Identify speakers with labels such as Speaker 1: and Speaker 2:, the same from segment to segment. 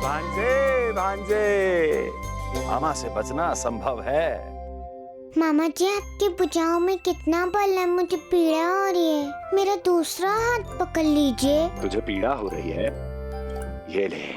Speaker 1: भांजे भांजे, मामा से बचना असंभव है।
Speaker 2: मामा जी आपके भुजाओं में कितना बल है, मुझे पीड़ा हो रही है। मेरा दूसरा हाथ पकड़ लीजिए।
Speaker 1: तुझे पीड़ा हो रही है? ये ले।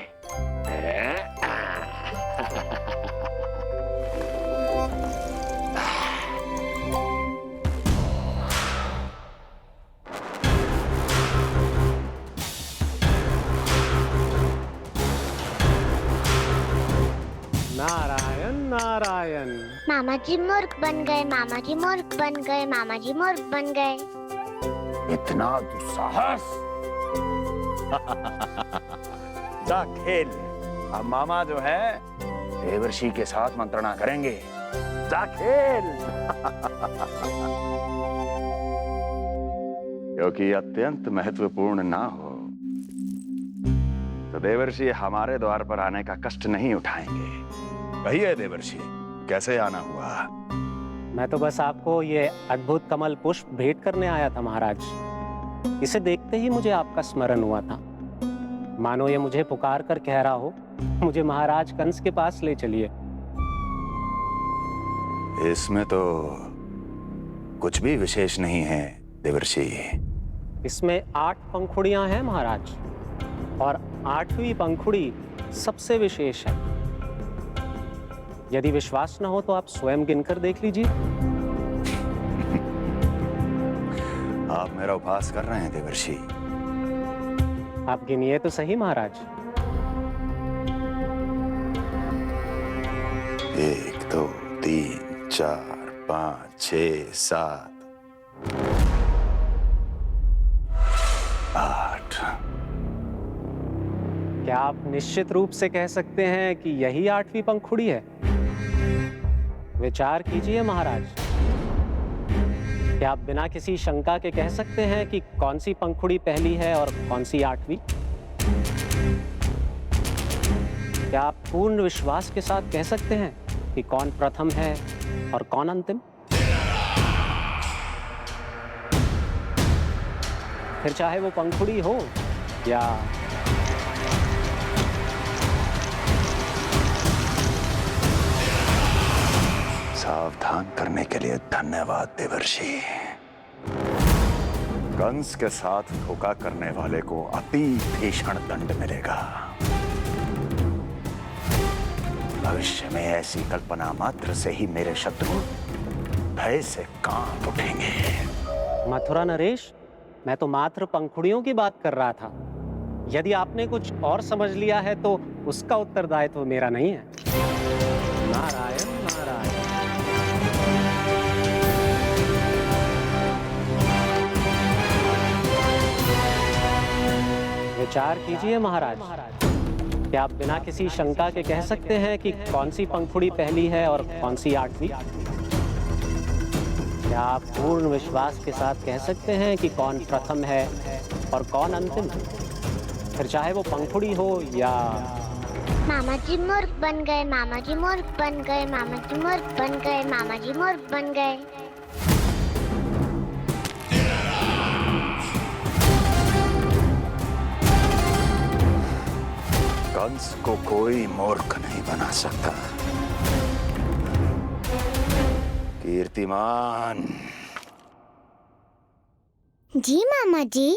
Speaker 3: नारायण नारायण।
Speaker 2: मामा जी मूर्ख बन गए, मामा जी मूर्ख बन गए, मामा जी मूर्ख बन गए।
Speaker 1: इतना दुस्साहस! जा खेल। अब मामा जो है देवर्षि के साथ मंत्रणा करेंगे। जा खेल। क्योंकि अत्यंत महत्वपूर्ण ना हो तो देवर्षि हमारे द्वार पर आने का कष्ट नहीं उठाएंगे। कहिए देवर्षि, कैसे आना हुआ?
Speaker 3: मैं तो बस आपको ये अद्भुत कमल पुष्प भेंट करने आया था महाराज। इसे देखते ही मुझे आपका स्मरण हुआ था। मानो ये मुझे पुकार कर कह रहा हो, मुझे महाराज कंस के पास ले चलिए।
Speaker 1: इसमें तो कुछ भी विशेष नहीं है देवर्षि।
Speaker 3: इसमें 8 पंखुड़ियां हैं महाराज, और 8वीं पंखुड़ी सबसे विशेष है। यदि विश्वास न हो तो आप स्वयं गिनकर देख लीजिए।
Speaker 1: आप मेरा उपहास कर रहे हैं देवर्षि।
Speaker 3: आप गिनिए तो सही महाराज।
Speaker 1: 1 2 3 4 5 6 7 8।
Speaker 3: क्या आप निश्चित रूप से कह सकते हैं कि यही 8वीं पंखुड़ी है? विचार कीजिए महाराज। क्या आप बिना किसी शंका के कह सकते हैं कि कौन सी पंखुड़ी पहली है और कौन सी 8वीं? क्या आप पूर्ण विश्वास के साथ कह सकते हैं कि कौन प्रथम है और कौन अंतिम? फिर चाहे वो पंखुड़ी हो या
Speaker 1: सावधान करने के लिए धन्यवाद देवर्षि। कंस के साथ धोखा करने वाले को अति भीषण दंड मिलेगा। भविष्य में ऐसी कल्पना मात्र से ही मेरे शत्रु भय से कांप उठेंगे।
Speaker 3: मथुरा नरेश, मैं तो मात्र पंखुड़ियों की बात कर रहा था। यदि आपने कुछ और समझ लिया है तो उसका उत्तरदायित्व मेरा नहीं है। नारायण नारायण। विचार कीजिए महाराज। क्या आप बिना किसी शंका के कह सकते हैं कि कौन सी पंखुड़ी पहली है और कौन सी 8वीं? क्या आप पूर्ण विश्वास के साथ कह सकते हैं कि कौन प्रथम है और कौन अंतिम? फिर चाहे वो पंखुड़ी हो या
Speaker 2: मामा जी मूर्ख बन गए, मामा जी मूर्ख बन गए, मामा जी मूर्ख बन गए, मामा जी मूर्ख बन गए।
Speaker 1: कंस को कोई मूर्ख नहीं बना सकता। कीर्तिमान।
Speaker 2: जी मामा जी।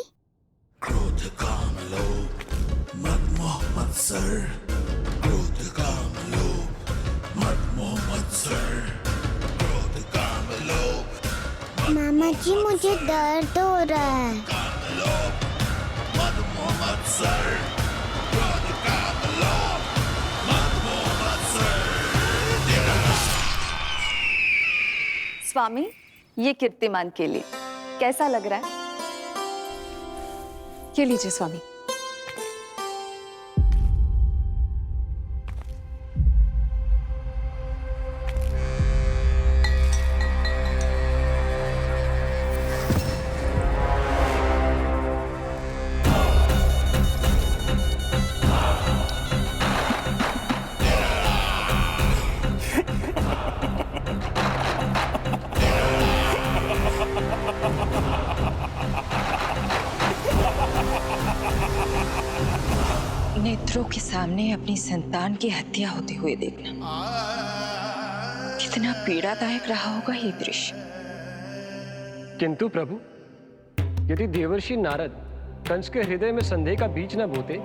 Speaker 4: क्रोध काम लोभ मद मोह मत्सर, क्रोध काम लोभ मद मोह मत्सर, क्रोध काम लोभ।
Speaker 2: मामा जी मुझे दर्द हो रहा है।
Speaker 4: काम लोभ मद मोह मत्सर, क्रोध काम लोभ मद मोह मत्सर।
Speaker 5: स्वामी, ये कीर्तिमान के लिए कैसा लग रहा है?
Speaker 6: ये लीजिए स्वामी। नेत्रों के सामने अपनी संतान की हत्या होते हुए देखना कितना पीड़ादायक रहा होगा ये दृश्य।
Speaker 7: किंतु प्रभु, यदि देवर्षि नारद कंस के हृदय में संदेह का बीज न बोते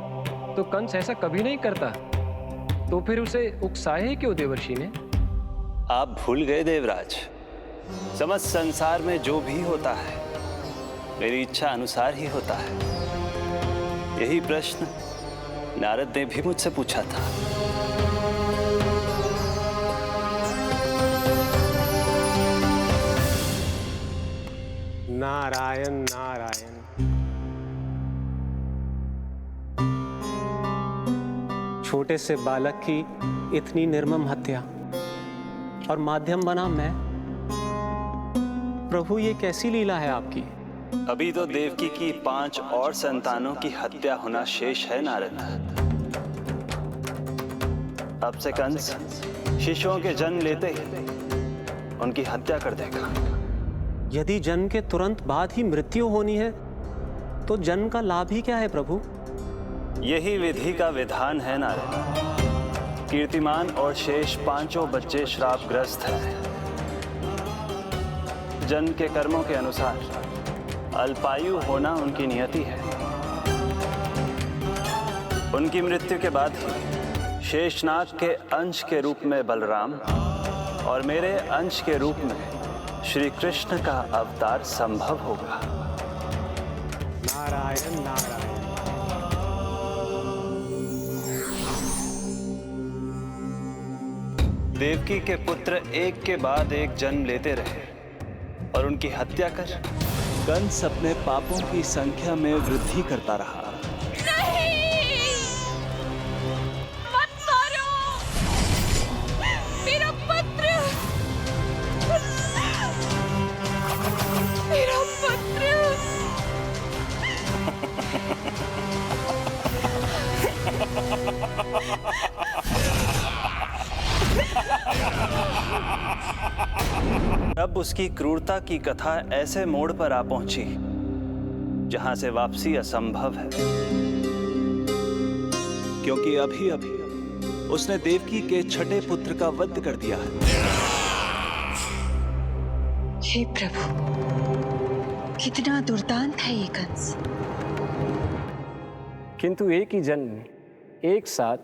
Speaker 7: तो कंस ऐसा कभी नहीं करता। तो फिर उसे उकसाए ही क्यों देवर्षि ने?
Speaker 8: आप भूल गए देवराज, समस्त संसार में जो भी होता है मेरी इच्छा अनुसार ही होता है। यही प्रश्न नारद ने भी मुझसे पूछा था।
Speaker 3: नारायण नारायण। छोटे से बालक की इतनी निर्मम हत्या और माध्यम बना मैं। प्रभु, ये कैसी लीला है आपकी?
Speaker 8: अभी तो देवकी की 5 और संतानों की हत्या होना शेष है नारद। अब से कंस शिशुओं के जन्म लेते ही उनकी हत्या कर देगा।
Speaker 3: यदि जन्म के तुरंत बाद ही मृत्यु होनी है तो जन्म का लाभ ही क्या है प्रभु?
Speaker 8: यही विधि का विधान है नारद। कीर्तिमान और शेष 5 बच्चे श्रापग्रस्त हैं। जन्म के कर्मों के अनुसार अल्पायु होना उनकी नियति है। उनकी मृत्यु के बाद ही शेषनाग के अंश के रूप में बलराम और मेरे अंश के रूप में श्री कृष्ण का अवतार संभव होगा।
Speaker 3: नारायण नारायण।
Speaker 8: देवकी के पुत्र एक के बाद एक जन्म लेते रहे और उनकी हत्या कर कंस अपने पापों की संख्या में वृद्धि करता रहा।
Speaker 6: नहीं! मत मारो! मेरा पुत्र! मेरा पुत्र!
Speaker 8: अब उसकी क्रूरता की कथा ऐसे मोड़ पर आ पहुंची जहां से वापसी असंभव है, क्योंकि अभी अभी उसने देवकी के छठे पुत्र का वध कर दिया है।
Speaker 6: हे प्रभु, कितना दुर्दांत है ये कंस।
Speaker 7: किंतु एक ही जन्म में एक साथ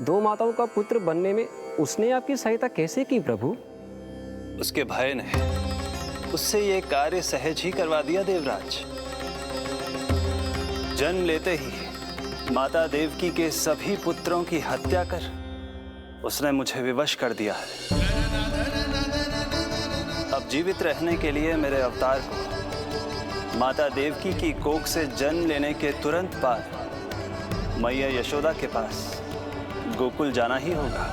Speaker 7: 2 माताओं का पुत्र बनने में उसने आपकी सहायता कैसे की प्रभु?
Speaker 8: उसके भय ने उससे ये कार्य सहज ही करवा दिया देवराज। जन्म लेते ही माता देवकी के सभी पुत्रों की हत्या कर उसने मुझे विवश कर दिया है। अब जीवित रहने के लिए मेरे अवतार को माता देवकी की कोख से जन्म लेने के तुरंत बाद मैया यशोदा के पास गोकुल जाना ही होगा।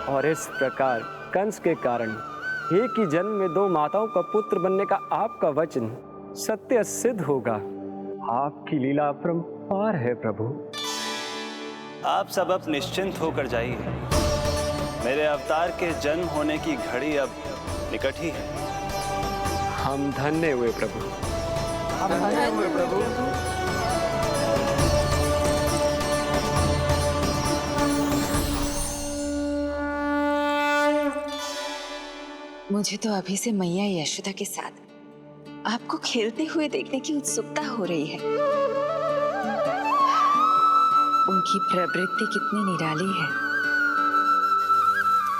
Speaker 7: और इस प्रकार कंस के कारण एक ही जन्म में 2 माताओं का पुत्र बनने का आपका वचन सत्य सिद्ध होगा। आपकी लीला अपरंपार है प्रभु।
Speaker 8: आप सब अब निश्चिंत होकर जाइए। मेरे अवतार के जन्म होने की घड़ी अब निकट ही है।
Speaker 7: हम धन्य हुए प्रभु। हम धन्य हुए प्रभु।
Speaker 6: मुझे तो अभी से मैया यशोदा के साथ आपको खेलते हुए देखने की उत्सुकता हो रही है। उनकी प्रवृत्ति कितनी निराली है।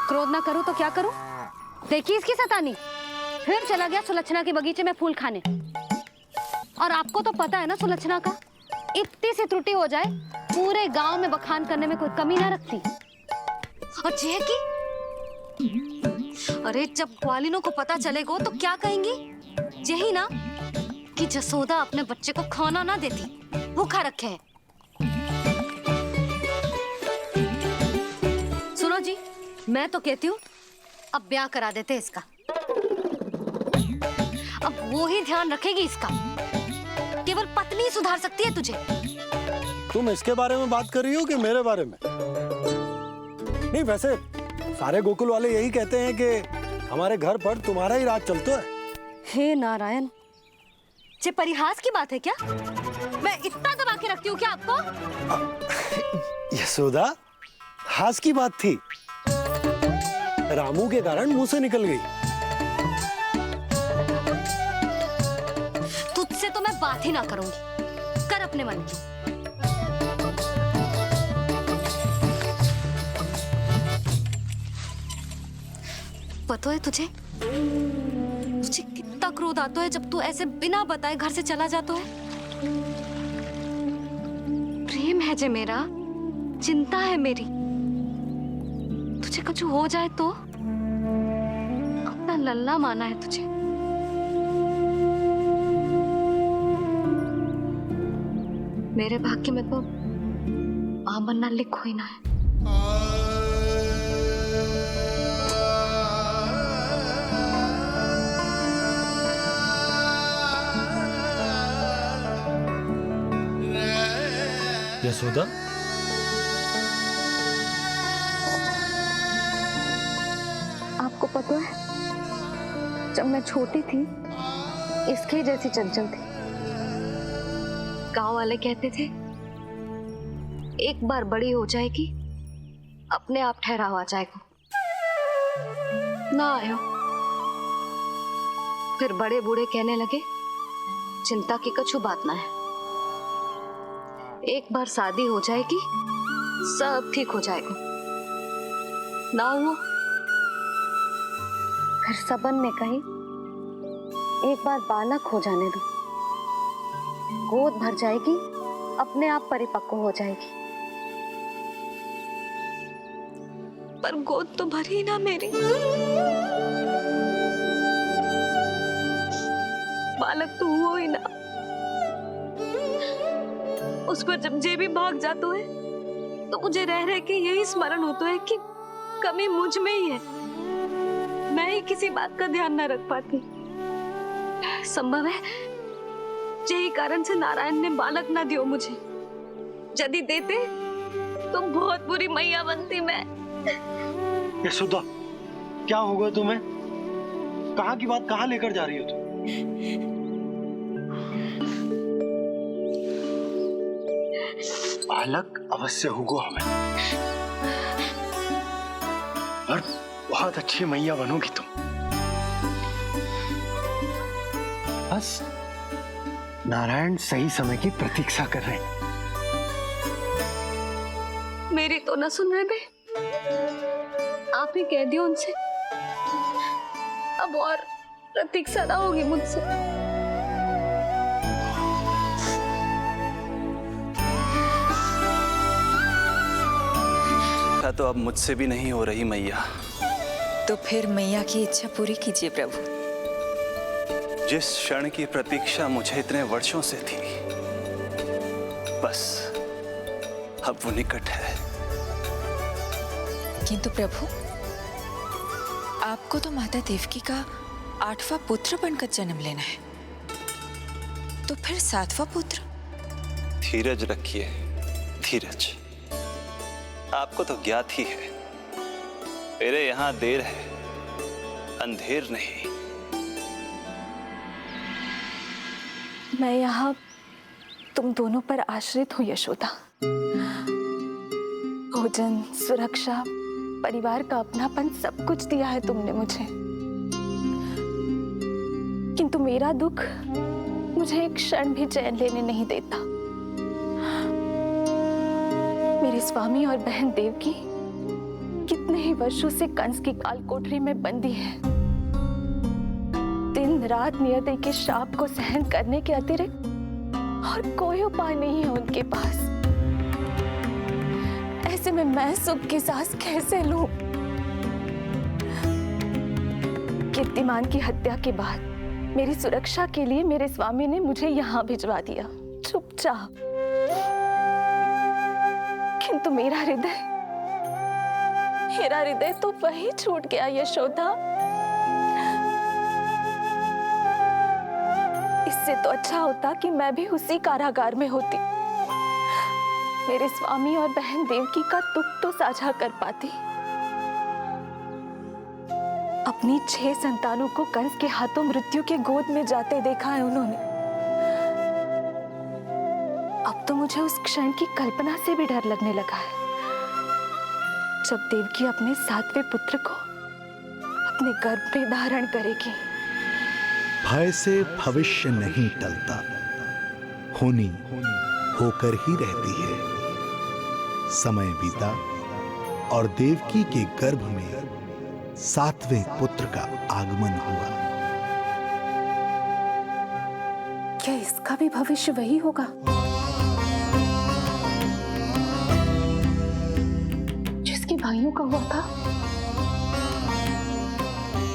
Speaker 9: क्रोध ना करूं तो क्या करूं? देखिए इसकी सतानी, फिर चला गया सुलक्षणा के बगीचे में फूल खाने। और आपको तो पता है ना सुलक्षणा का, इतनी सी त्रुटि हो जाए पूरे गांव में बखान करने में कोई कमी ना रखती। और यह कि अरे जब ग्वालिनों को पता चलेगा तो क्या कहेंगी? यही ना कि जसोदा अपने बच्चे को खाना ना देती, भूखा रखे है। सुनो जी, मैं तो कहती हूँ अब ब्याह करा देते इसका। अब वो ही ध्यान रखेगी इसका। केवल पत्नी सुधार सकती है तुझे।
Speaker 10: तुम इसके बारे में बात कर रही हो कि मेरे बारे में? नहीं, वैसे सारे गोकुल वाले यही कहते हैं कि हमारे घर पर तुम्हारा ही राज चलता है।
Speaker 9: हे नारायण, ये परिहास की बात है क्या? मैं इतना दबा के रख मारती हूँ क्या आपको?
Speaker 10: यशोदा, हास की बात थी, रामू के कारण मुंह से निकल गई।
Speaker 9: तुझसे तो मैं बात ही ना करूंगी, कर अपने मन की। पता है तुझे कितना क्रोध आता है जब तू ऐसे बिना बताए घर से चला जाता है। प्रेम है जे मेरा, चिंता है मेरी, तुझे कुछ हो जाए तो अपना लल्ला माना है तुझे। मेरे भाग्य में तो आमन्ना लिखो ही ना है।
Speaker 10: यशोदा,
Speaker 9: आपको पता है, जब मैं छोटी थी इसके जैसी चंचल थी। गांव वाले कहते थे एक बार बड़ी हो जाएगी अपने आप ठहराव आ जाएगा, ना आयो। फिर बड़े बूढ़े कहने लगे चिंता की कछु बात ना है, एक बार शादी हो जाएगी सब ठीक हो जाएगा। ना हुआ। फिर सबन ने कही एक बार बालक हो जाने दो, गोद भर जाएगी अपने आप परिपक्व हो जाएगी। पर गोद तो भरी ना मेरी, बालक तो हुआ ही ना। उस पर जब जे भी भाग जाता है तो मुझे रह रह के यही स्मरण होता है कि कमी मुझ में ही है, मैं ही किसी बात का ध्यान न रख पाती। संभव है यही कारण से नारायण ने बालक ना दियो मुझे, यदि देते तो बहुत बुरी मैया बनती मैं।
Speaker 10: यशोदा, क्या होगा तुम्हें? कहाँ की बात कहाँ लेकर जा रही हो तुम? बालक अवश्य होगा हमें, और बहुत अच्छी मैया बनोगी तुम। बस नारायण सही समय की प्रतीक्षा कर रहे हैं।
Speaker 9: मेरी तो ना सुन रहे बे, आप ही कह दियो उनसे, अब और प्रतीक्षा ना होगी मुझसे।
Speaker 8: तो अब मुझसे भी नहीं हो रही मैया।
Speaker 6: तो फिर मैया की इच्छा पूरी कीजिए प्रभु।
Speaker 8: जिस क्षण की प्रतीक्षा मुझे इतने वर्षों से थी, बस अब वो निकट है।
Speaker 6: किंतु प्रभु, आपको तो माता देवकी का 8वां पुत्र बनकर जन्म लेना है, तो फिर 7वां पुत्र?
Speaker 8: धीरज रखिए, धीरज। आपको तो ज्ञात ही है, मेरे यहां देर है, अंधेर नहीं।
Speaker 11: मैं यहाँ तुम दोनों पर आश्रित हूँ यशोदा। भोजन, सुरक्षा, परिवार का अपनापन सब कुछ दिया है तुमने मुझे, किंतु मेरा दुख मुझे एक क्षण भी चैन लेने नहीं देता। मेरे स्वामी और बहन देवकी कितने ही वर्षों से कंस की काल कोठरी में बंदी है। दिन रात नियति के शाप को सहन करने के अतिरिक्त और कोई उपाय नहीं है उनके पास। ऐसे में मैं सुख की सांस कैसे लूं? कीर्तिमान की हत्या के बाद मेरी सुरक्षा के लिए मेरे स्वामी ने मुझे यहाँ भिजवा दिया चुपचाप, किंतु मेरा हृदय तो वही छूट गया यशोदा। इससे तो अच्छा होता कि मैं भी उसी कारागार में होती, मेरे स्वामी और बहन देवकी का दुख तो साझा कर पाती। अपनी 6 संतानों को कंस के हाथों मृत्यु के गोद में जाते देखा है उन्होंने। अब तो मुझे उस क्षण की कल्पना से भी डर लगने लगा है जब देवकी अपने 7वें पुत्र को अपने गर्भ में धारण करेगी।
Speaker 4: भय से भविष्य नहीं टलता, होनी होकर ही रहती है। समय बीता और देवकी के गर्भ में 7वें पुत्र का आगमन हुआ।
Speaker 11: क्या इसका भी भविष्य वही होगा जिसके भाइयों का हुआ था?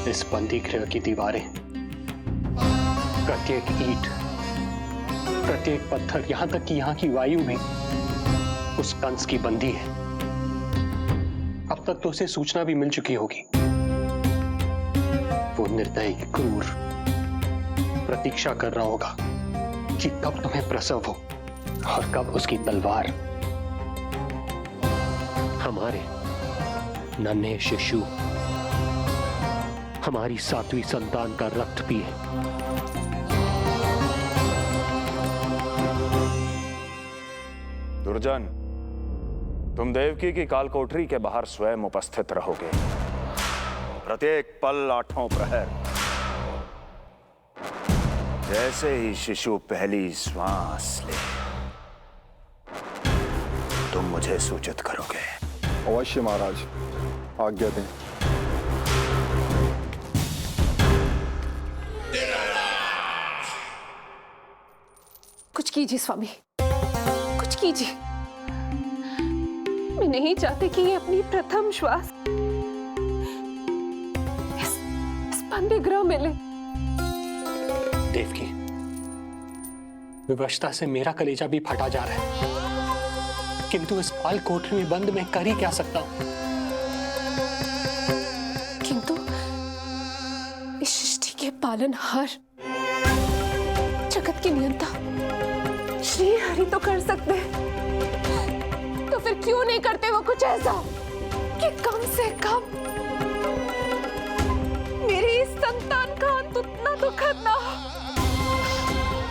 Speaker 3: इस बंदी गृह की दीवारें, प्रत्येक ईंट, प्रत्येक पत्थर, यहां तक कि यहां की वायु भी उस कंस की बंदी है। अब तक तो उसे सूचना भी मिल चुकी होगी। वो निर्दयी, क्रूर प्रतीक्षा कर रहा होगा कि कब तुम्हें प्रसव हो और कब उसकी तलवार हमारे नन्हे शिशु, हमारी 7वीं संतान का रक्त पिए।
Speaker 1: दुर्जन, तुम देवकी की कालकोठरी के बाहर स्वयं उपस्थित रहोगे, प्रत्येक पल 8वां प्रहर। जैसे ही शिशु पहली श्वास ले, तुम मुझे सूचित करोगे।
Speaker 12: अवश्य महाराज, आज्ञा दें।
Speaker 11: कुछ कीजिए स्वामी, कुछ कीजिए। मैं नहीं चाहती कि ये अपनी प्रथम श्वास इस बंदी गृह में ले।
Speaker 3: देवकी, विवशता से मेरा कलेजा भी फटा जा रहा है, किंतु इस काल कोठरी में बंद मैं कर ही क्या सकता हूं?
Speaker 11: किंतु इस सृष्टि के पालनहार, जगत के नियंता श्री हरि तो कर सकते हैं, तो फिर क्यों नहीं करते वो कुछ ऐसा कि कम से कम मेरी इस संतान का अंत उतना दुखद ना हो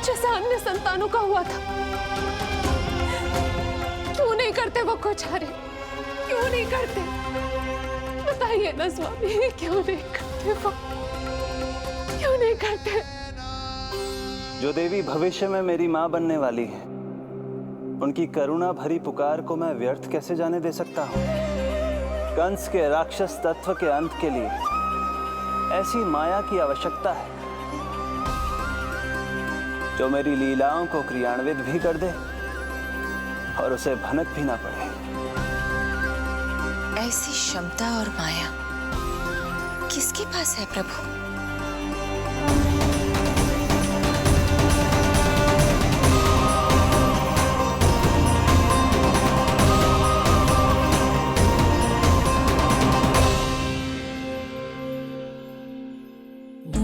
Speaker 11: जैसा अन्य संतानों का हुआ था। क्यों नहीं करते वो कुछ हरि, क्यों नहीं करते? बताइए ना स्वामी, क्यों नहीं करते वो, क्यों नहीं करते?
Speaker 8: जो देवी भविष्य में मेरी मां बनने वाली है, उनकी करुणा भरी पुकार को मैं व्यर्थ कैसे जाने दे सकता हूं? कंस के राक्षस तत्व के अंत के लिए ऐसी माया की आवश्यकता है जो मेरी लीलाओं को क्रियान्वित भी कर दे और उसे भनक भी ना पड़े।
Speaker 6: ऐसी क्षमता और माया किसके पास है प्रभु?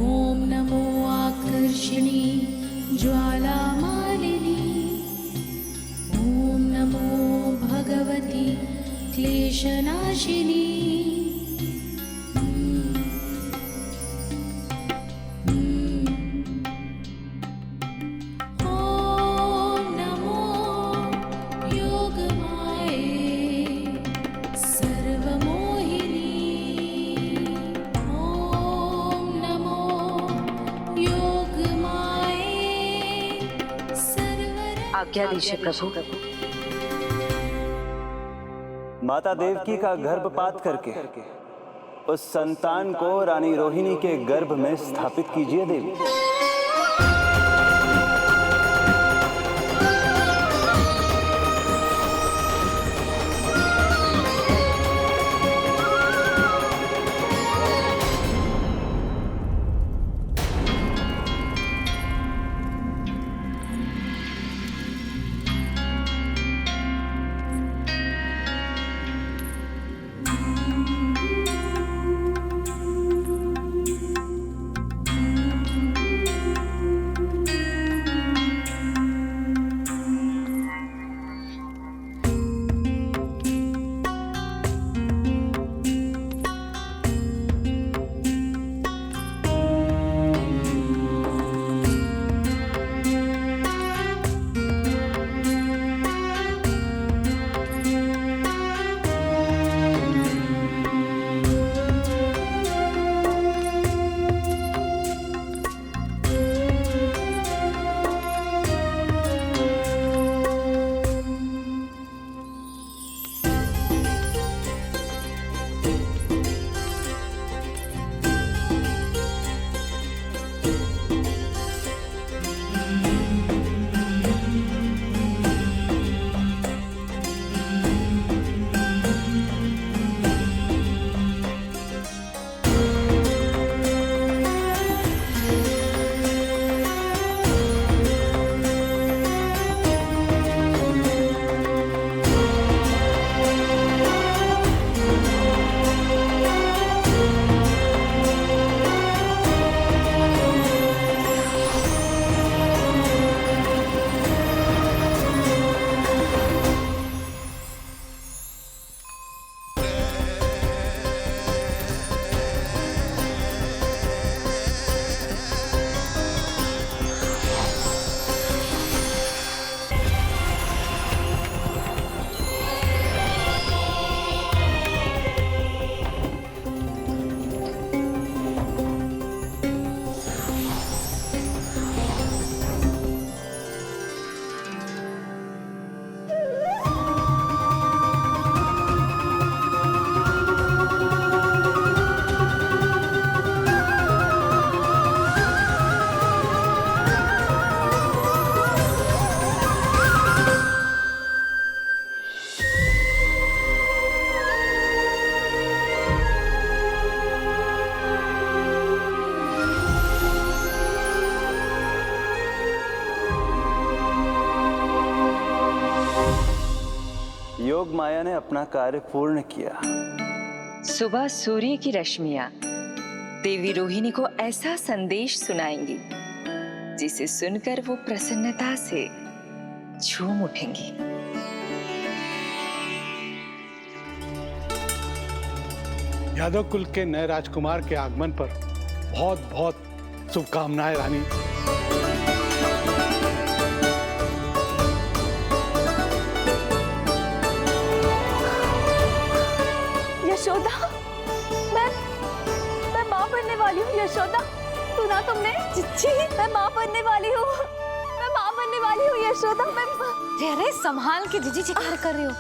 Speaker 13: ओम नमो आकर्षणी ज्वाला मालिनी, ओम नमो भगवती क्लेशनाशिनी। ओम नमो योगमाये सर्वमोहिनी, ओम नमो योगमाये सर्वर।
Speaker 6: आज्ञा दीजिए प्रभु।
Speaker 8: माता देवकी का गर्भपात करके उस संतान को रानी रोहिणी के गर्भ में स्थापित कीजिए देवी। योग माया ने अपना कार्य पूर्ण किया।
Speaker 6: सुबह सूर्य की रश्मियां देवी रोहिणी को ऐसा संदेश सुनाएंगी जिसे सुनकर वो प्रसन्नता से झूम उठेंगी।
Speaker 14: यादव कुल के नए राजकुमार के आगमन पर बहुत बहुत शुभकामनाएं रानी।
Speaker 5: यशोदा, मैं माँ बनने वाली हूँ। यशोदा, सुना तुमने? चिच्ची, मैं माँ बनने वाली हूँ। मैं माँ बनने वाली हूँ यशोदा।
Speaker 9: अरे संभाल के जीजी चित्कार कर रही हो।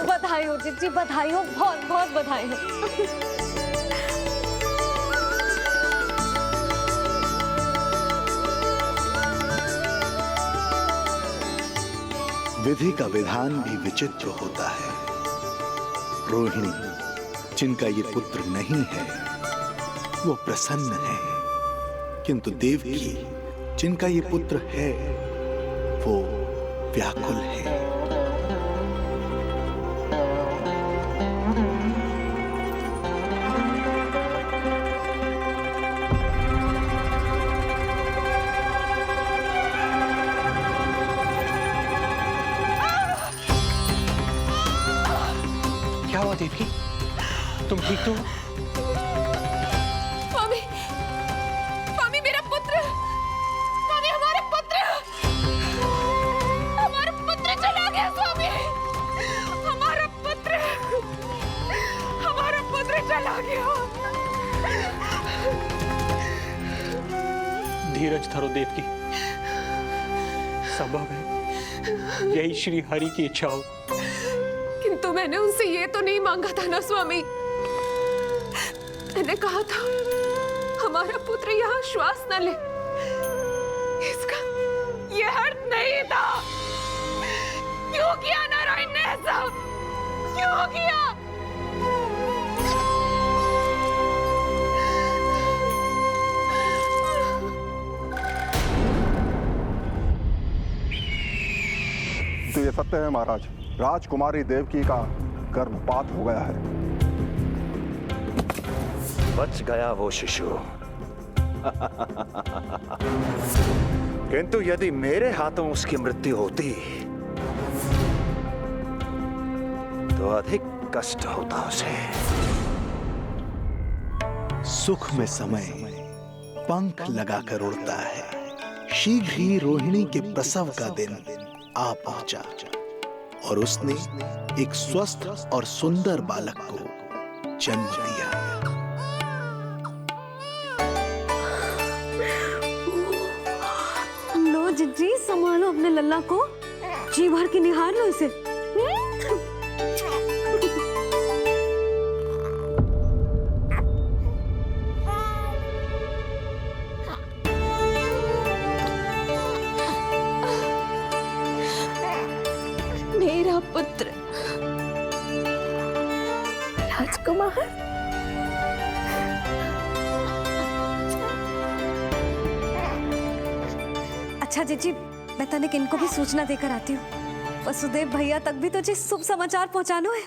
Speaker 5: बधाई हो चिच्ची, बधाई हो, बहुत बहुत बधाई हो।
Speaker 4: विधि का विधान भी विचित्र होता है। रोहिणी, जिनका ये पुत्र नहीं है, वो प्रसन्न है, किंतु देवकी, जिनका ये पुत्र है, वो व्याकुल है।
Speaker 7: क्या हुआ देवकी? तुम ठीक तो?
Speaker 11: स्वामी, स्वामी मेरा पुत्र, स्वामी हमारा पुत्र चला गया। स्वामी, हमारा पुत्र चला गया।
Speaker 7: धीरज धरो देवकी, संभव है यही श्री हरि की इच्छा हो।
Speaker 11: किंतु मैंने उनसे ये तो नहीं मांगा था ना स्वामी। मैंने कहा था हमारा पुत्र यहाँ श्वास न ले। इसका ये अर्थ नहीं था। क्यों किया नारायण ने ऐसा? क्यों किया?
Speaker 12: तो ये सत्य है महाराज, राजकुमारी देवकी का गर्भपात हो गया है।
Speaker 1: बच गया वो शिशु। किंतु यदि मेरे हाथों उसकी मृत्यु होती तो अधिक कष्ट होता उसे।
Speaker 4: सुख में समय पंख लगाकर उड़ता है। शीघ्र ही रोहिणी के प्रसव का दिन आ पहुंचा और उसने एक स्वस्थ और सुंदर बालक को जन्म दिया।
Speaker 9: लो जिज्जी, संभालो अपने लल्ला को, जी भर के निहार लो इसे।
Speaker 11: मेरा पुत्र राजकुमार।
Speaker 9: अच्छा जीजी, मैं तनिक इनको भी सूचना देकर आती हूँ। वसुदेव भैया तक भी तुझे शुभ समाचार पहुंचाना है।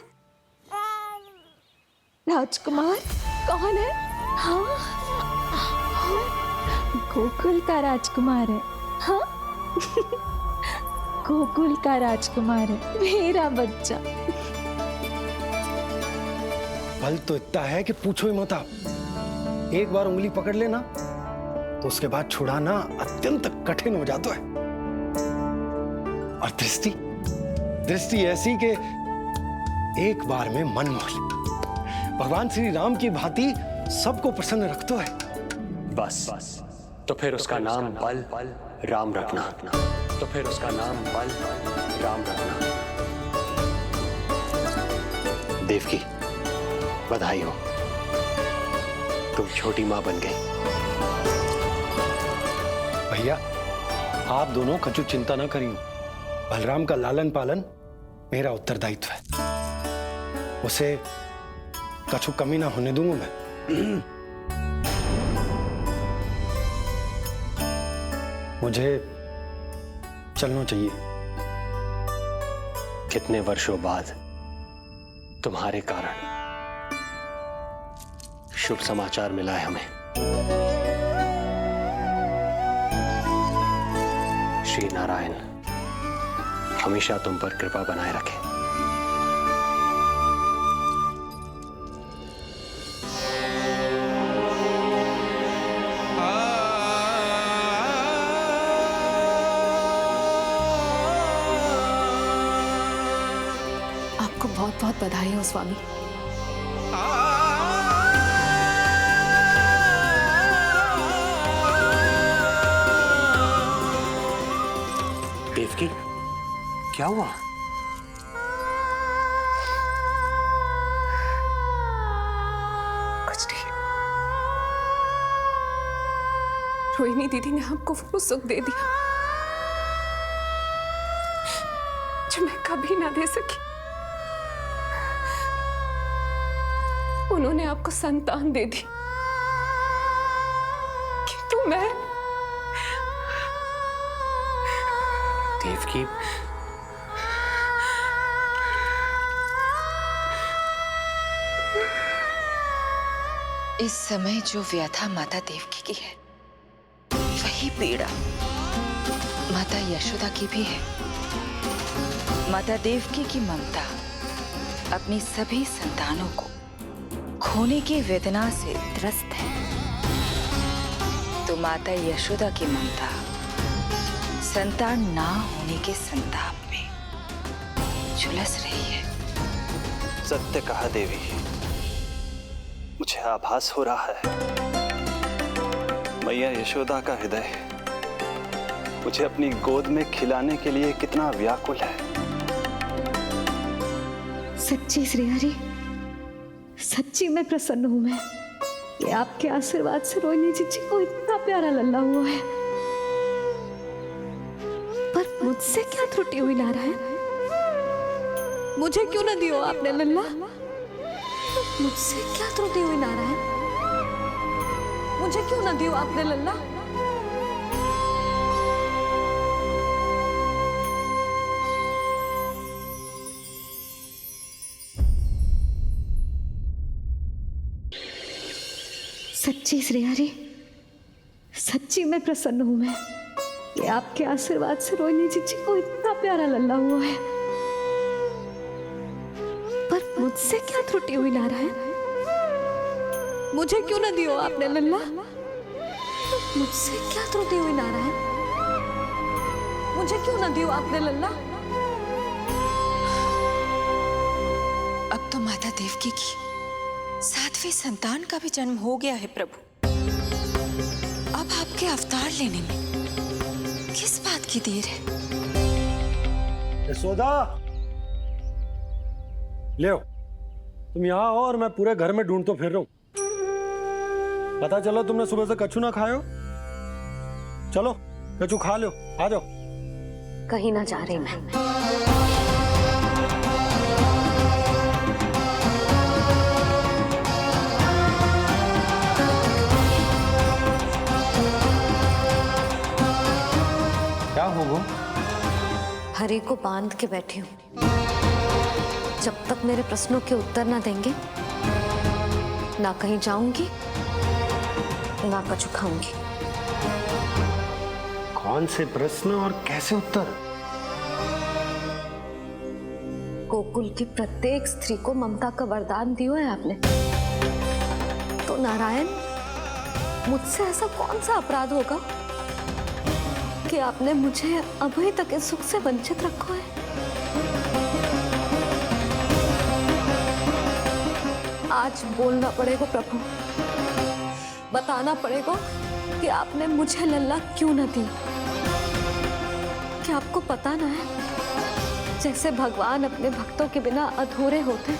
Speaker 11: राजकुमार कौन है? हाँ, गोकुल का राजकुमार है। हाँ, गोकुल का राजकुमार है, मेरा बच्चा।
Speaker 10: बल तो इतना है कि पूछो ही मत आप। एक बार उंगली पकड़ लेना तो उसके बाद छुड़ाना अत्यंत कठिन हो जाता है। और दृष्टि ऐसी कि एक बार में मन मोह ले। भगवान श्री राम की भांति सबको प्रसन्न रखतो है।
Speaker 7: बस तो फिर उसका नाम बल राम रखना। तो फिर उसका नाम बल राम रखना।
Speaker 3: देवकी, बधाई हो, तुम छोटी माँ बन गई।
Speaker 10: भैया, आप दोनों कछु चिंता न करियो। बलराम का लालन पालन मेरा उत्तरदायित्व है। उसे कछु कमी ना होने दूंगा मैं। मुझे चलना चाहिए।
Speaker 7: कितने वर्षों बाद तुम्हारे कारण शुभ समाचार मिला है हमें। श्री नारायण हमेशा तुम पर कृपा बनाए रखे।
Speaker 11: आपको बहुत बहुत बधाई हो स्वामी।
Speaker 7: देवकी, क्या हुआ?
Speaker 11: कुछ नहीं। रोहिणी दीदी ने हमको वो सुख दे दिया जो मैं कभी ना दे सकी। उन्होंने आपको संतान दे दी, किंतु मैं
Speaker 7: देवकी,
Speaker 6: इस समय जो व्यथा माता देवकी की है, वही पीड़ा माता यशोदा की भी है। माता देवकी की ममता अपनी सभी संतानों को खोने की वेदना से त्रस्त है, तो माता यशोदा की ममता संतान ना होने के संताप में झुलस रही है।
Speaker 8: सत्य कहा देवी, मुझे आभास हो रहा है मैया यशोदा का हृदय मुझे अपनी गोद में खिलाने के लिए कितना व्याकुल है।
Speaker 5: सच्ची श्रीहरि, सच्ची में प्रसन्न हूं मैं कि आपके आशीर्वाद से रोहिणी जीजी को इतना प्यारा लल्ला हुआ है। पर मुझसे क्या त्रुटि हुई नारायण? मुझे क्यों न दियो आपने लल्ला? मुझसे क्या त्रुटि हुई नारायण? मुझे क्यों न दियो आपने लल्ला? सच्ची श्रीहरि, सच्ची में प्रसन्न हूं मैं कि आपके आशीर्वाद से रोहिणी जीजी को इतना प्यारा लल्ला हुआ है। पर मुझसे क्या त्रुटि हुई नारायण? मुझे क्यों न दियो आपने लल्ला? मुझसे क्या त्रुटि हुई नारायण? मुझे क्यों न दियो आपने लल्ला?
Speaker 6: अब तो माता देवकी की 7वीं संतान का भी जन्म हो गया है प्रभु। अब आपके अवतार लेने में किस बात की देर है?
Speaker 10: यशोदा, ले तुम यहाँ आओ और मैं पूरे घर में ढूंढतो फिर रहा हूं। पता चला तुमने सुबह से कछु ना खाए हो। चलो कछु खा लो, आ जाओ।
Speaker 9: कहीं ना जा रही मैं।
Speaker 3: क्या हो वो?
Speaker 9: हरि को बांध के बैठी हूँ। जब तक मेरे प्रश्नों के उत्तर ना देंगे, ना कहीं जाऊंगी, ना कछु खाऊंगी।
Speaker 10: कौन से प्रश्न और कैसे उत्तर?
Speaker 9: गोकुल की प्रत्येक स्त्री को ममता का वरदान दिया है आपने, तो नारायण मुझसे ऐसा कौन सा अपराध होगा कि आपने मुझे अभी तक इस सुख से वंचित रखा है? आज बोलना पड़ेगा प्रभु, बताना पड़ेगा कि आपने मुझे लल्ला क्यों न दी। क्या आपको पता ना है, जैसे भगवान अपने भक्तों के बिना अधूरे होते,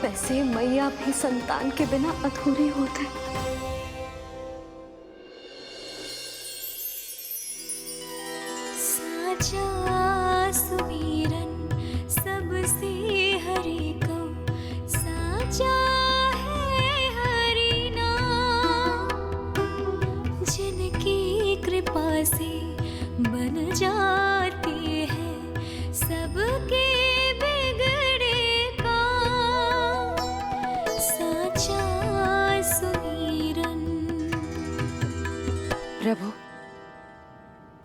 Speaker 9: वैसे मैया भी संतान के बिना अधूरी होते।
Speaker 13: साचा सुमीरन सबसे हरि को, साचा है हरि नाम, जिनकी कृपा से बन जाती है सबके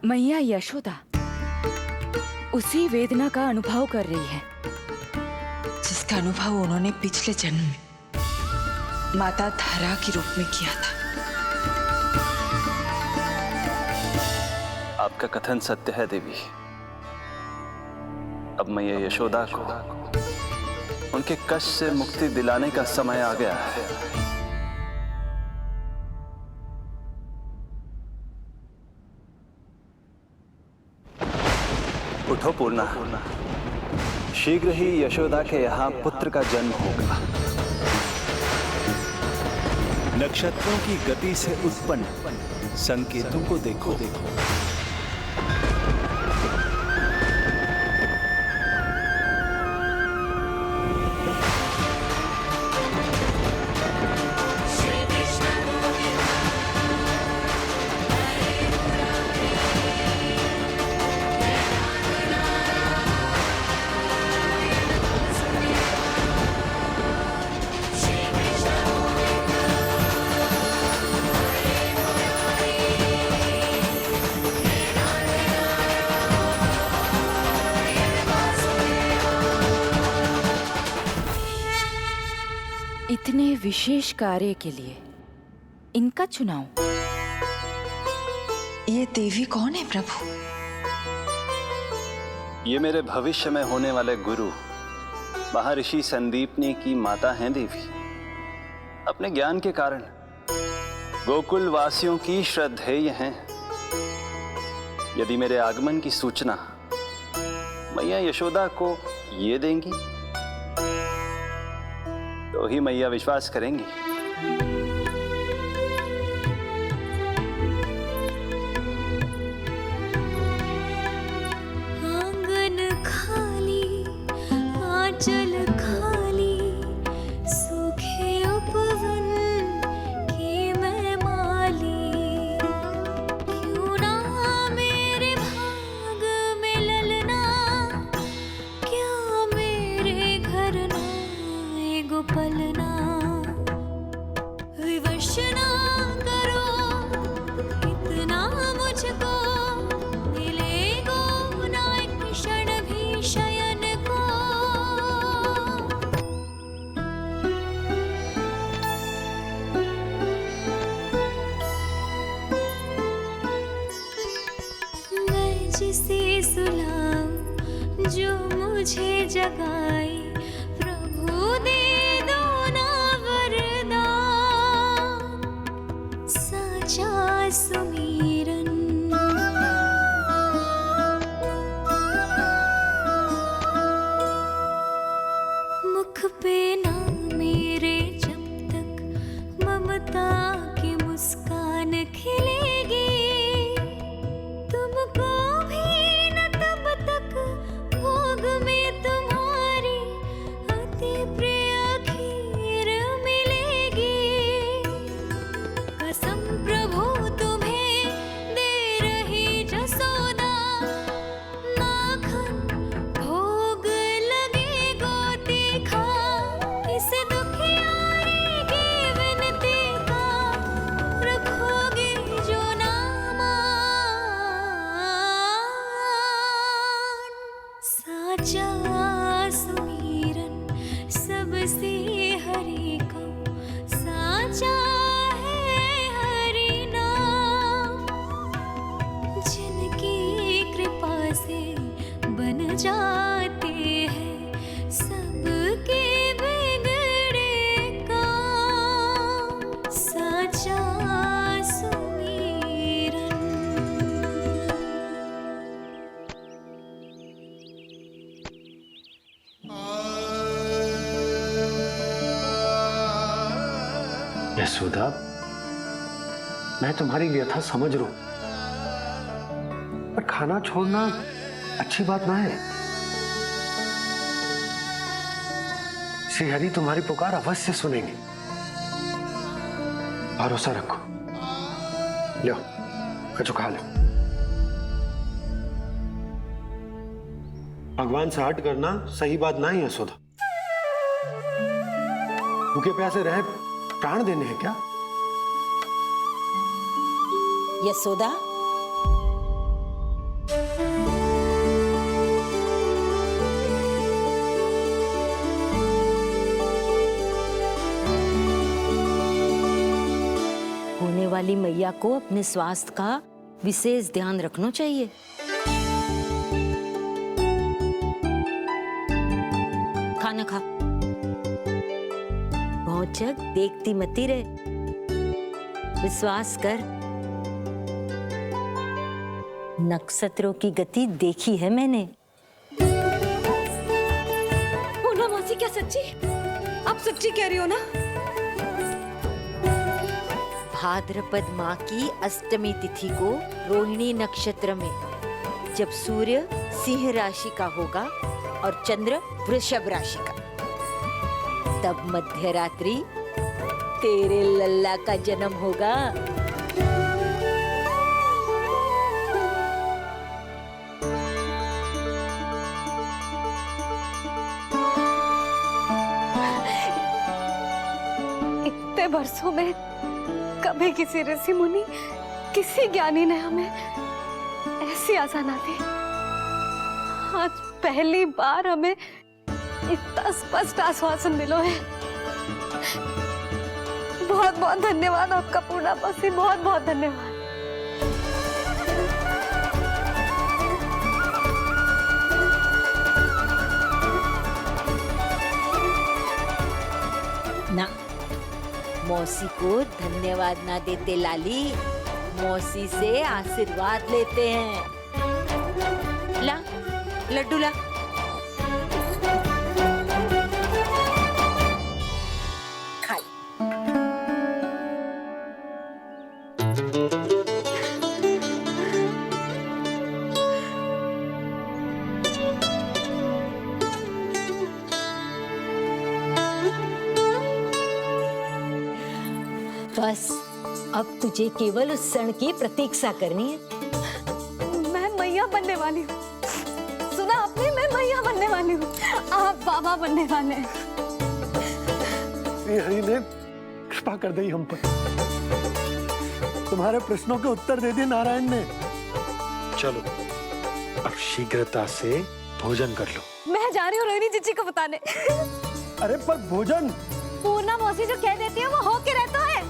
Speaker 15: मैया यशोदा उसी वेदना का अनुभव कर रही है जिसका अनुभव उन्होंने पिछले जन्म में माता धारा के रूप में किया था।
Speaker 8: आपका कथन सत्य है देवी। अब मैया यशोदा को उनके कष्ट से मुक्ति दिलाने का समय आ गया है। उठो पूर्णा, शीघ्र ही यशोदा के यहाँ पुत्र का जन्म होगा।
Speaker 16: नक्षत्रों की गति से उत्पन्न संकेतों को देखो।
Speaker 15: इतने विशेष कार्य के लिए इनका चुनाव।
Speaker 6: ये देवी कौन है प्रभु?
Speaker 8: ये मेरे भविष्य में होने वाले गुरु महर्षि संदीपनी की माता हैं देवी। अपने ज्ञान के कारण गोकुल वासियों की श्रद्धेय हैं। यदि मेरे आगमन की सूचना मैया यशोदा को ये देंगी तो ही मैया विश्वास करेंगी।
Speaker 13: आंगन खाली, आंचल खाली, सूखे उपवन की मैं माली। क्यों ना मेरे भाग में ललना, क्या मेरे घर ना गोपलना। विवश ना करो इतना मुझको, मिलेगो ना एक क्षण भी शयन को। मैं जिसे सुलाऊं जो मुझे जगाए, प्रभु दे सुमीरन। मुख पे ना मेरे जब तक ममता की मुस्कान खिलेगी, तुमको भी न तब तक भोग में तुम्हारी अति प्रिय खीर मिलेगी। कसम प्रभु जाते हैं सबके बिगड़े काम, साचा सुमीरन।
Speaker 10: यशोदा, मैं तुम्हारी व्यथा समझ रहा हूं, पर खाना छोड़ना अच्छी बात ना है। श्री हरि तुम्हारी पुकार अवश्य सुनेंगे। भरोसा रखो। लो, कचो खा लो। भगवान से हट करना सही बात ना है यशोदा। भूखे प्यासे रहे प्राण देने हैं क्या?
Speaker 17: यशोदा, काली मैया को अपने स्वास्थ्य का विशेष ध्यान रखना चाहिए। खाना खा, भौचक देखती मती रहे, विश्वास कर। नक्षत्रों की गति देखी है मैंने।
Speaker 5: पूनम मौसी, क्या सच्ची? आप सच्ची कह रही हो ना?
Speaker 17: भाद्रपद माह की अष्टमी तिथि को रोहिणी नक्षत्र में जब सूर्य सिंह राशि का होगा और चंद्र वृषभ राशि का, तब मध्य रात्रि तेरे लल्ला का जन्म होगा।
Speaker 5: इतने वर्षों में कभी किसी ऋषि मुनि, किसी ज्ञानी ने हमें ऐसी आशा ना दी। आज पहली बार हमें इतना स्पष्ट आश्वासन मिलो है। बहुत बहुत धन्यवाद आपका पूर्णा मौसी, बहुत बहुत धन्यवाद।
Speaker 17: ना, मौसी को धन्यवाद ना देते लाली, मौसी से आशीर्वाद लेते हैं। ला लड्डू ला। खाई। बस अब तुझे केवल उस क्षण की प्रतीक्षा करनी है।
Speaker 5: मैं मैया बनने वाली हूँ। सुना आपने? मैं मैया बनने वाली हूँ, आप बाबा बनने वाले हैं।
Speaker 14: श्री हरि ने कृपा कर दी हम पर। तुम्हारे प्रश्नों के उत्तर दे दिए नारायण ने। चलो अब शीघ्रता से भोजन कर लो।
Speaker 5: मैं जा रही हूँ रोहिणी जीजी को बताने।
Speaker 14: अरे पर भोजन
Speaker 5: पूर्णा मौसी जो कह देती है वो हो के रहता है।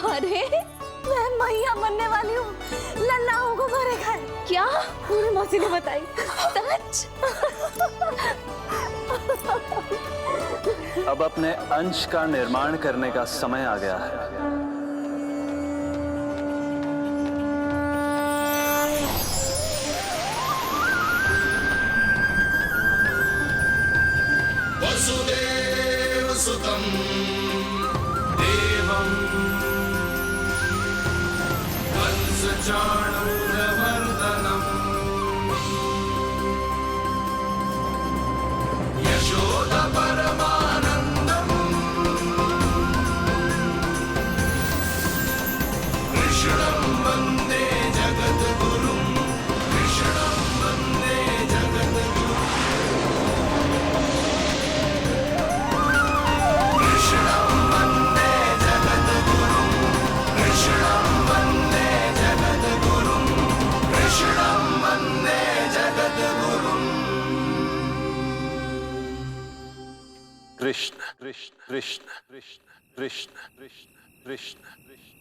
Speaker 5: अरे मैं मैया बनने वाली हूँ, लल्लाओं को घरे घर। क्या? पूरी मौसी ने बताई। सच?
Speaker 16: अब अपने अंश का निर्माण करने का समय आ गया है।
Speaker 18: वसुदेव सुतं देवं कंसचाणूरमर्दनम् यशोदपरमानन्दम् कृष्णं वन्दे जगद्गुरुं कृष्णं वन्दे जगद्गुरुं कृष्णं वन्दे जगद्गुरुं कृष्णं वन्दे जगद्गुरुं कृष्णं वन्दे जगद्गुरुं
Speaker 16: कृष्ण कृष्ण कृष्ण कृष्ण कृष्ण कृष्ण कृष्ण कृष्ण।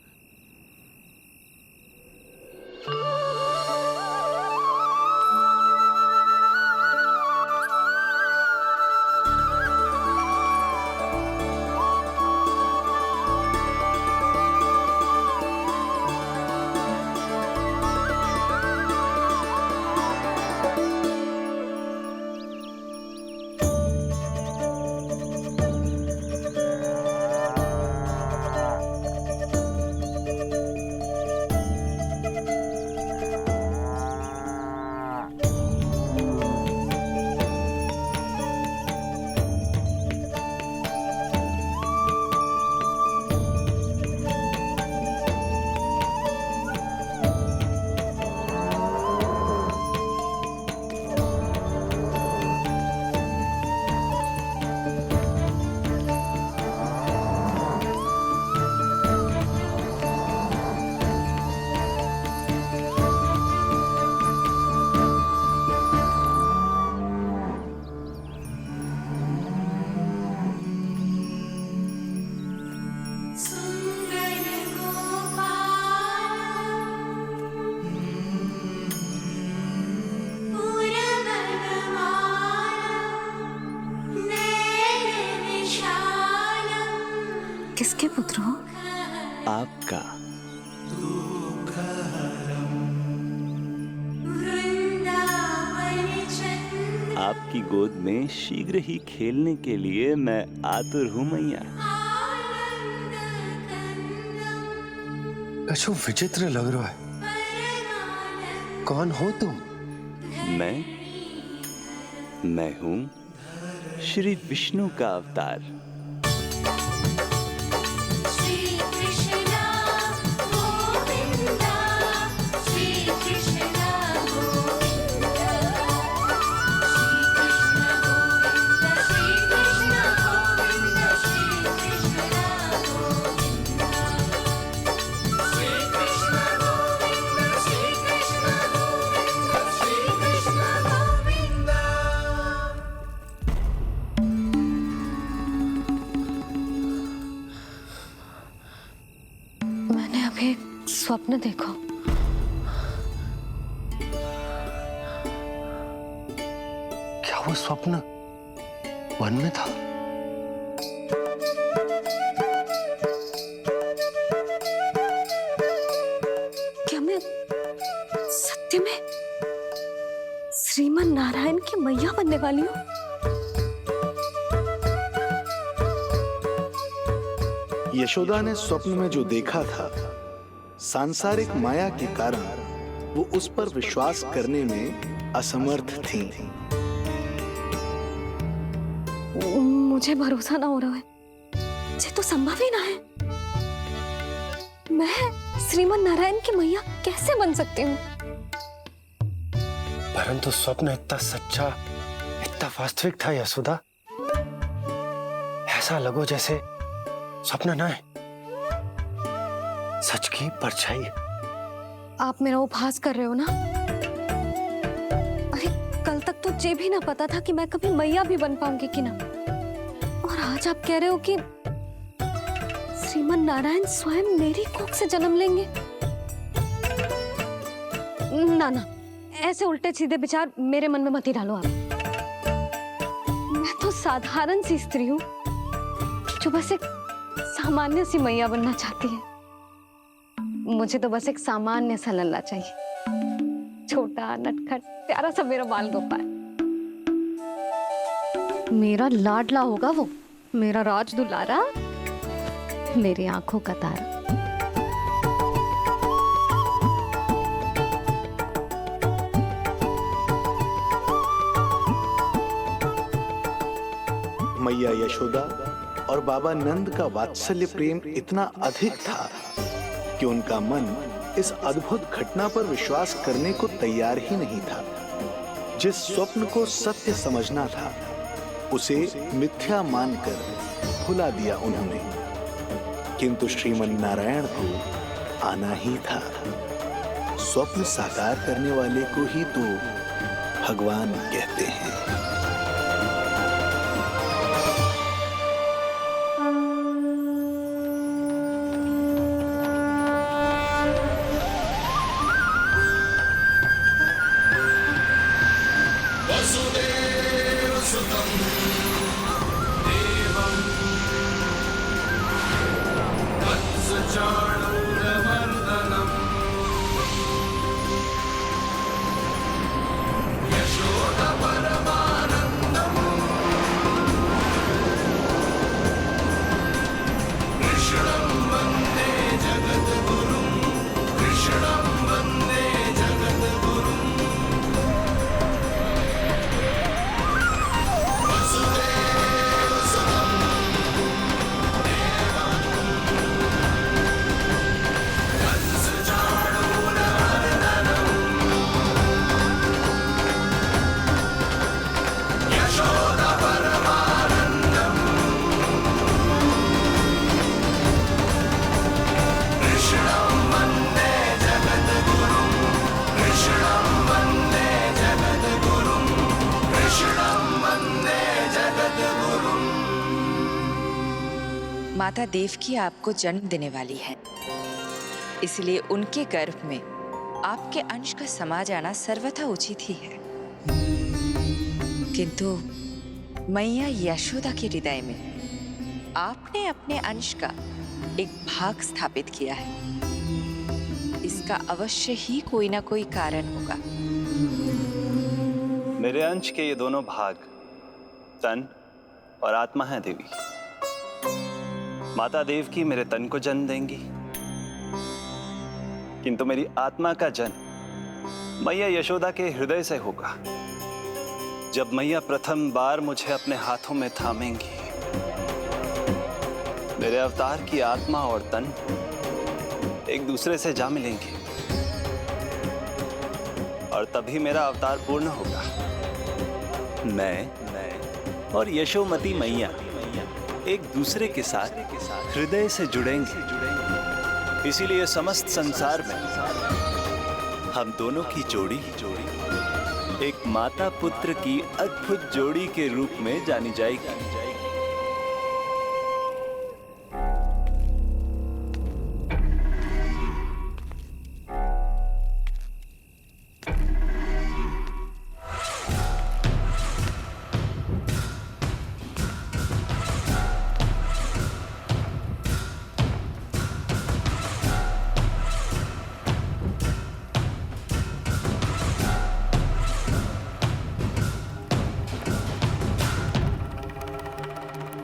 Speaker 5: किसके पुत्र हो?
Speaker 16: आपका। आपकी गोद में शीघ्र ही खेलने के लिए मैं आतुर हूं मैया।
Speaker 10: कछु विचित्र लग रहा है। कौन हो तुम?
Speaker 16: मैं हूं श्री विष्णु का अवतार।
Speaker 5: स्वप्न देखो।
Speaker 10: क्या वो स्वप्न वन में था?
Speaker 5: क्या मैं सत्य में श्रीमन नारायण की मैया बनने वाली हूँ?
Speaker 4: यशोदा ने स्वप्न में जो देखा था, सांसारिक माया के कारण वो उस पर विश्वास करने में असमर्थ थी।
Speaker 5: मुझे भरोसा ना हो रहा है। ये तो संभव ही ना है। मैं श्रीमन नारायण की मैया कैसे बन सकती हूँ?
Speaker 10: परंतु स्वप्न इतना सच्चा, इतना वास्तविक था यशोदा। ऐसा लगो जैसे स्वप्न ना है, सच की परछाई है।
Speaker 5: आप मेरा उपहास कर रहे हो ना? अरे कल तक तो ये भी ना पता था कि मैं कभी मैया भी बन पाऊंगी कि ना। और आज आप कह रहे हो कि श्रीमन नारायण स्वयं मेरी कोख से जन्म लेंगे। ना ना, ऐसे उल्टे सीधे विचार मेरे मन में मत ही डालो आप। मैं तो साधारण सी स्त्री हूँ जो बस एक सामान्य सी मैया बनना चाहती है। मुझे तो बस एक सामान्य सा लल्ला चाहिए, छोटा नटखट प्यारा सा मेरा बाल गोपाल। मेरा लाडला होगा वो, मेरा राज दुलारा, मेरी आंखों का तारा।
Speaker 4: मैया यशोदा और बाबा नंद का वात्सल्य प्रेम इतना अधिक था कि उनका मन इस अद्भुत घटना पर विश्वास करने को तैयार ही नहीं था। जिस स्वप्न को सत्य समझना था, उसे मिथ्या मानकर भुला दिया उन्होंने। किंतु श्रीमन नारायण को आना ही था। स्वप्न साकार करने वाले को ही तो भगवान कहते हैं।
Speaker 15: माता देवकी आपको जन्म देने वाली है, इसलिए उनके गर्भ में आपके अंश का समा जाना सर्वथा उचित ही है। किंतु मैया यशोदा के हृदय में आपने अपने अंश का एक भाग स्थापित किया है। इसका अवश्य ही कोई ना कोई कारण होगा।
Speaker 8: मेरे अंश के ये दोनों भाग तन और आत्मा हैं देवी। माता देवकी मेरे तन को जन्म देंगी, किंतु मेरी आत्मा का जन्म मैया यशोदा के हृदय से होगा। जब मैया प्रथम बार मुझे अपने हाथों में थामेंगी, मेरे अवतार की आत्मा और तन एक दूसरे से जा मिलेंगे और तभी मेरा अवतार पूर्ण होगा।
Speaker 16: मैं और यशोमती मैया एक दूसरे के साथ हृदय से जुड़ेंगे।
Speaker 8: इसीलिए समस्त संसार में
Speaker 16: हम दोनों की जोड़ी एक माता पुत्र की अद्भुत जोड़ी के रूप में जानी जाएगी।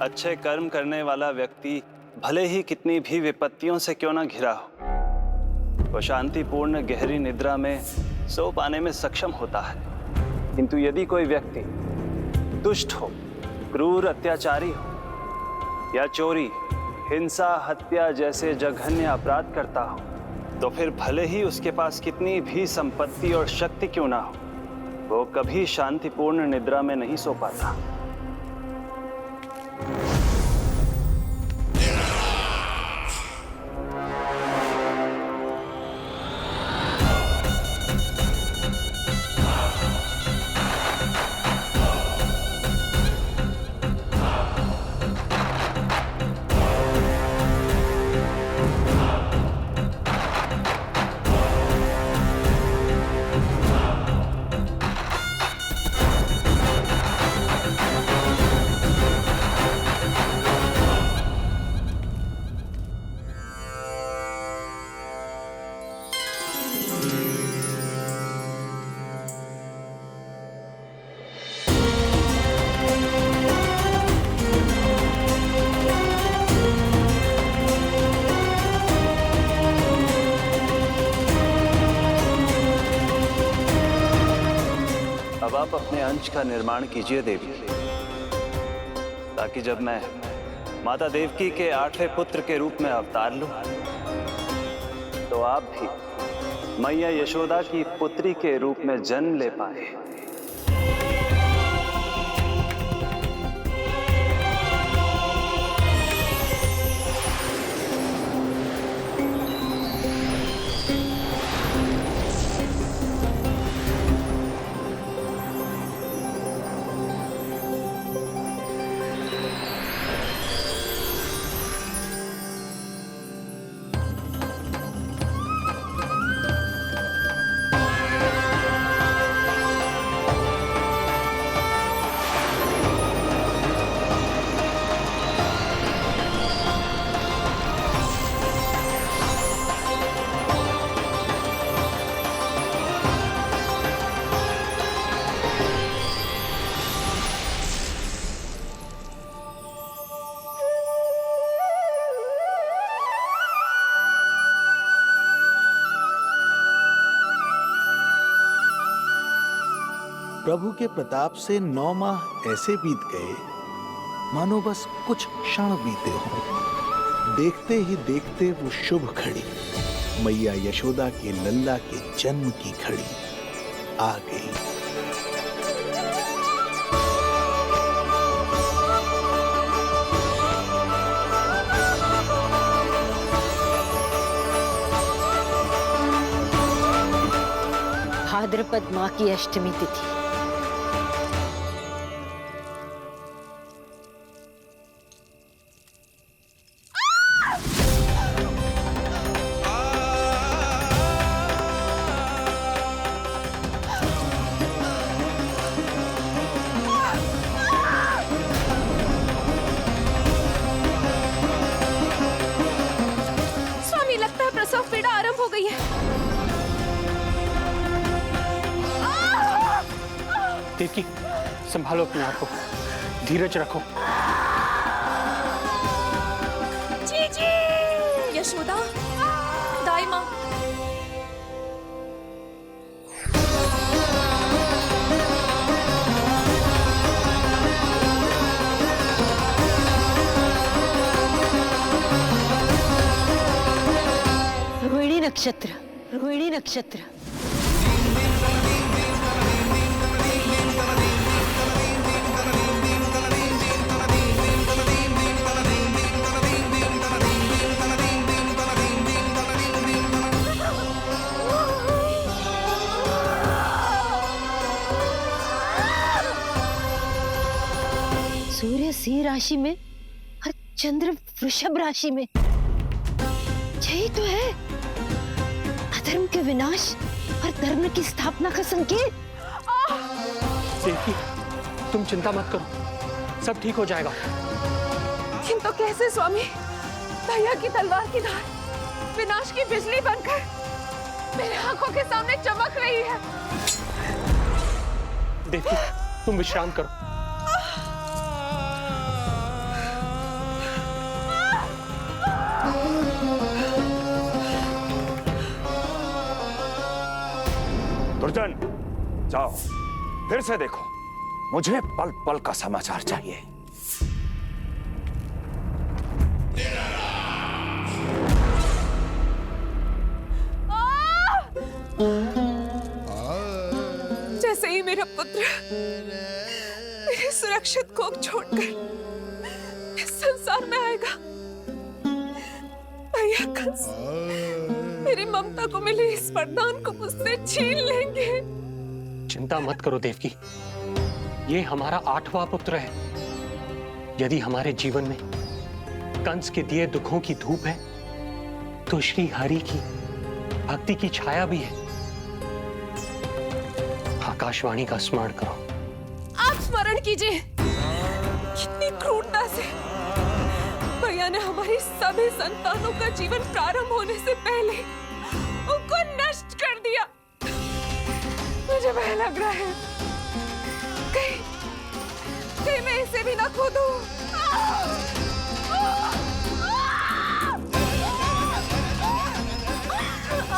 Speaker 8: अच्छे कर्म करने वाला व्यक्ति भले ही कितनी भी विपत्तियों से क्यों ना घिरा हो, वो शांतिपूर्ण गहरी निद्रा में सो पाने में सक्षम होता है। किंतु यदि कोई व्यक्ति दुष्ट हो, क्रूर अत्याचारी हो या चोरी, हिंसा, हत्या जैसे जघन्य अपराध करता हो, तो फिर भले ही उसके पास कितनी भी संपत्ति और शक्ति क्यों ना हो, वो कभी शांतिपूर्ण निद्रा में नहीं सो पाता। अब आप अपने अंश का निर्माण कीजिए देवी, ताकि जब मैं माता देवकी के 8वें पुत्र के रूप में अवतार लूं, तो आप भी मैया यशोदा की पुत्री के रूप में जन्म ले पाए।
Speaker 4: प्रभु के प्रताप से 9 माह ऐसे बीत गए मानो बस कुछ क्षण बीते हों। देखते ही देखते वो शुभ घड़ी, मैया यशोदा के लल्ला के जन्म की घड़ी आ गई।
Speaker 17: भाद्रपद माह की अष्टमी तिथि।
Speaker 3: देवकी, संभालो अपने आप को, धीरज रखो।
Speaker 11: जीजी, यशोदा, दाई माँ।
Speaker 17: रोहिणी नक्षत्र, रोहिणी नक्षत्र। सूर्य सिंह राशि में और चंद्र वृषभ राशि में, यही तो है अधर्म के विनाश और धर्म की स्थापना का संकेत।
Speaker 3: देवकी, तुम चिंता मत करो, सब ठीक हो जाएगा।
Speaker 11: किंतु कैसे स्वामी? भैया की तलवार की धार विनाश की बिजली बनकर मेरे आंखों के सामने चमक रही है।
Speaker 3: देवकी, तुम विश्राम करो।
Speaker 1: दुर्जन, जाओ फिर से देखो, मुझे पल पल का समाचार चाहिए।
Speaker 11: जैसे ही मेरा पुत्र मेरे सुरक्षित कोख छोड़कर इस संसार में आएगा, भैया कंस मेरी ममता को मिले इस वरदान को मुझसे छीन लेंगे।
Speaker 3: चिंता मत करो देवकी, ये हमारा 8वां पुत्र है। यदि हमारे जीवन में कंस के दिए दुखों की धूप है, तो श्री हरि की भक्ति की छाया भी है। आकाशवाणी का स्मरण करो।
Speaker 11: आप स्मरण कीजिए। कितनी क्रूरता से भैया ने हमारी सभी संतानों का जीवन प्रारंभ होने से पहले उनको नष्ट कर दिया। मुझे भय लग रहा है, कहीं मैं इसे भी ना खो दूं।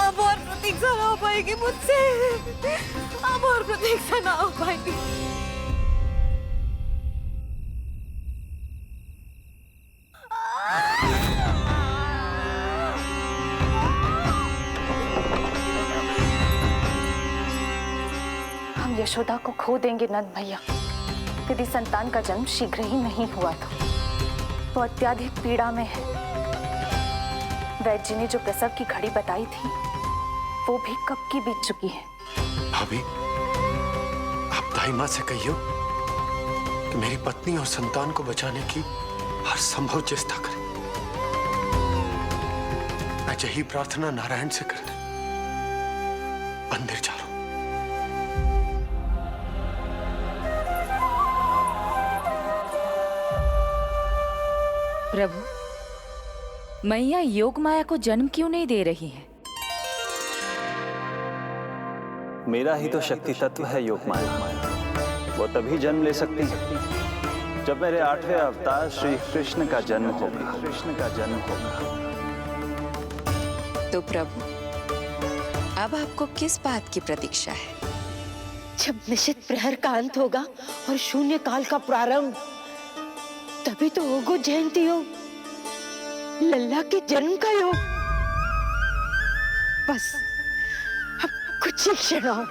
Speaker 11: अब और प्रतीक्षा ना हो पाएगी मुझसे, अब और प्रतीक्षा ना हो पाएगी।
Speaker 5: हम यशोदा को खो देंगे नंद भैया, यदि संतान का जन्म शीघ्र ही नहीं हुआ तो। वो अत्यधिक पीड़ा में है। वैद्य जी ने जो प्रसव की घड़ी बताई थी, वो भी कब की बीत चुकी है।
Speaker 14: भाभी, आप दाई माँ से कहियो कि मेरी पत्नी और संतान को बचाने की हर संभव चेष्टा करें। मैं यही प्रार्थना नारायण से करने मंदिर जा रहा हूं।
Speaker 15: प्रभु, मैया योग माया को जन्म क्यों नहीं दे रही है?
Speaker 8: मेरा ही तो शक्ति तत्व है योग माया। वो तभी जन्म ले सकती है जब मेरे 8वें अवतार श्री कृष्ण का जन्म होगा।
Speaker 15: तो प्रभु, अब आपको किस बात की प्रतीक्षा है?
Speaker 17: जब निश्चित प्रहर का अंत होगा और शून्य काल का प्रारंभ, तभी तो होगो जयंती योग, लल्ला के जन्म का योग। बस अब कुछ ही क्षण और।